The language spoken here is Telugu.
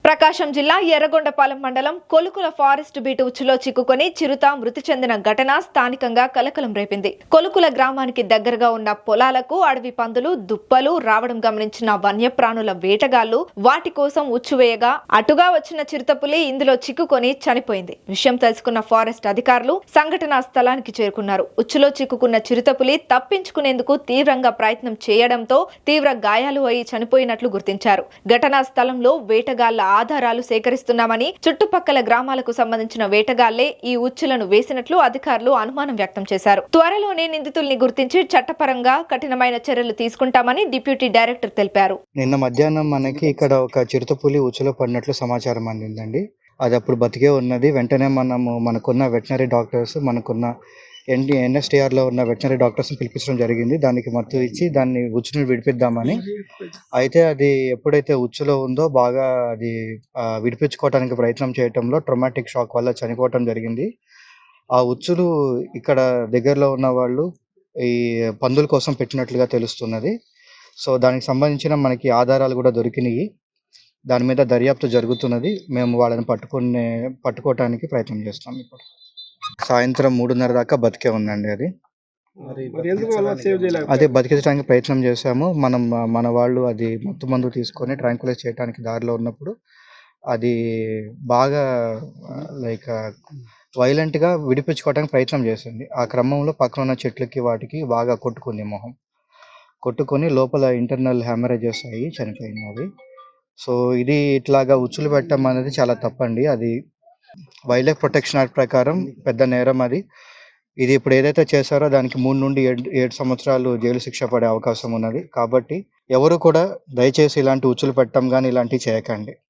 ప్రకాశం జిల్లా ఎర్రగొండపాలెం మండలం కొలుకుల ఫారెస్ట్ బీట్ ఉచ్చులో చిక్కుకొని చిరుత మృతి చెందిన ఘటన స్థానికంగా కలకలం రేపింది. కొలుకుల గ్రామానికి దగ్గరగా ఉన్న పొలాలకు అడవి పందులు, దుప్పలు రావడం గమనించిన వన్యప్రాణుల వేటగాళ్లు వాటి కోసం ఉచ్చువేయగా అటుగా వచ్చిన చిరుతపులి ఇందులో చిక్కుకొని చనిపోయింది. విషయం తెలుసుకున్న ఫారెస్ట్ అధికారులు సంఘటనా స్థలానికి చేరుకున్నారు. ఉచ్చులో చిక్కుకున్న చిరుతపులి తప్పించుకునేందుకు తీవ్రంగా ప్రయత్నం చేయడంతో తీవ్ర గాయాలు అయి చనిపోయినట్లు గుర్తించారు. ఘటనా స్థలంలో వేటగాళ్ల ఆధారాలు సేకరిస్తున్నామని, చుట్టుపక్కల గ్రామాలకు సంబంధించిన వేటగాళ్లే ఈ ఉచ్చులను వేసినట్లు అధికారులు అనుమానం వ్యక్తం చేశారు. త్వరలోనే నిందితుల్ని గుర్తించి చట్టపరంగా కఠినమైన చర్యలు తీసుకుంటామని డిప్యూటీ డైరెక్టర్ తెలిపారు. నిన్న మధ్యాహ్నం మనకి ఇక్కడ ఒక చిరుతపులి ఉచ్చులో పడినట్లు సమాచారం అందిందండి. అది అప్పుడు బతికే ఉన్నది. వెంటనే మనకున్న వెటనరీ డాక్టర్స్, మనకున్న ఎన్ఎస్టీఆర్లో ఉన్న వెటనరీ డాక్టర్స్ని పిలిపించడం జరిగింది. దానికి మత్తు ఇచ్చి దాన్ని ఉచ్చును విడిపిద్దామని. అయితే అది ఎప్పుడైతే ఉచ్చులో ఉందో బాగా అది విడిపించుకోవడానికి ప్రయత్నం చేయడంలో ట్రామాటిక్ షాక్ వల్ల చనిపోవటం జరిగింది. ఆ ఉచ్చులు ఇక్కడ దగ్గరలో ఉన్న వాళ్ళు ఈ పందుల కోసం పెట్టినట్లుగా తెలుస్తున్నది. సో దానికి సంబంధించిన మనకి ఆధారాలు కూడా దొరికినాయి. దాని మీద దర్యాప్తు జరుగుతున్నది. మేము వాళ్ళని పట్టుకోవటానికి ప్రయత్నం చేస్తాం. ఇప్పుడు సాయంత్రం 3:30 దాకా బతికే ఉందండి. అదే బతికించడానికి ప్రయత్నం చేశాము. మన వాళ్ళు అది మందు తీసుకొని ట్రాంక్యులైజ్ చేయడానికి దారిలో ఉన్నప్పుడు అది బాగా వైలెంట్గా విడిపించుకోవడానికి ప్రయత్నం చేసింది. ఆ క్రమంలో పక్కన ఉన్న చెట్లకి వాటికి బాగా కొట్టుకొని లోపల ఇంటర్నల్ హ్యామరేజెస్ అయ్యి చనిపోయింది అది. సో ఇది ఇట్లాగా ఉచ్చులు పెట్టడం అనేది చాలా తప్పండి. అది వైల్డ్ లైఫ్ ప్రొటెక్షన్ యాక్ట్ ప్రకారం పెద్ద నేరం అది. ఇది ఇప్పుడు ఏదైతే చేశారో దానికి 3 నుండి 7 సంవత్సరాలు జైలు శిక్ష పడే అవకాశం ఉన్నది. కాబట్టి ఎవరు కూడా దయచేసి ఇలాంటి ఉచ్చులు పెట్టడం కానీ ఇలాంటివి చేయకండి.